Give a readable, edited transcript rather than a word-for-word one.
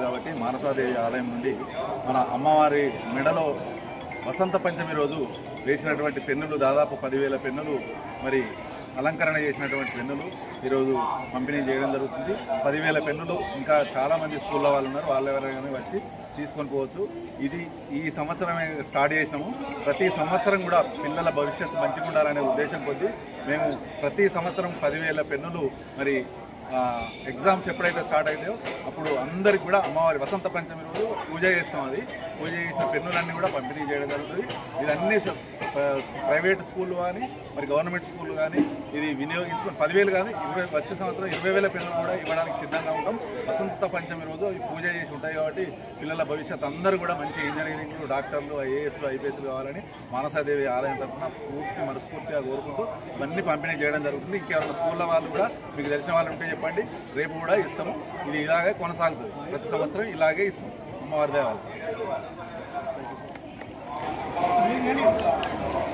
కాబట్టి మానసాదేవి ఆలయం నుండి మన అమ్మవారి మెడలో వసంత పంచమి రోజు వేసినటువంటి పెన్నులు దాదాపు 10,000 పెన్నులు మరి అలంకరణ చేసినటువంటి పెన్నులు ఈరోజు పంపిణీ చేయడం జరుగుతుంది. 10,000 పెన్నులు ఇంకా చాలామంది స్కూల్లో వాళ్ళు ఉన్నారు, వాళ్ళు ఎవరైనా వచ్చి తీసుకొని పోవచ్చు. ఇది ఈ సంవత్సరమే స్టార్ట్ చేసినాము. ప్రతి సంవత్సరం కూడా పిల్లల భవిష్యత్తు మంచిగా ఉండాలనే ఉద్దేశం కొద్దీ మేము ప్రతి సంవత్సరం 10,000 పెన్నులు మరి ఎగ్జామ్స్ ఎప్పుడైతే స్టార్ట్ అవుతాయో అప్పుడు అందరికి కూడా అమ్మవారి వసంత పంచమి రోజు పూజ చేస్తాం. అది పూజ చేసిన పెన్నులన్నీ కూడా పంపిణీ చేయడం జరుగుతుంది. ఇదన్నీ ప్రైవేట్ స్కూళ్ళు కానీ మరి గవర్నమెంట్ స్కూళ్ళు కానీ ఇది వినియోగించుకొని 10,000 కానీ వచ్చే సంవత్సరం 20,000 పెన్నులు కూడా ఇవ్వడానికి సిద్ధంగా ఉంటాం. వసంత పంచమి రోజు ఈ పూజ చేసి ఉంటాయి కాబట్టి పిల్లల భవిష్యత్తు అందరూ కూడా మంచి ఇంజనీరింగ్లు, డాక్టర్లు, ఐఏఎస్లు, ఐపీఎస్లు కావాలని మానసాదేవి ఆలయం తరఫున మనస్ఫూర్తిగా కోరుకుంటూ ఇవన్నీ పంపిణీ చేయడం జరుగుతుంది. ఇంకెవరైనా స్కూళ్ళ వాళ్ళు కూడా మీకు తెలిసిన వాళ్ళు ఉంటే చెప్పండి, రేపు కూడా ఇస్తాము. ఇది ఇలాగే కొనసాగుతుంది, ప్రతి సంవత్సరం ఇలాగే ఇస్తాం. అమ్మవారి దేవాలయం.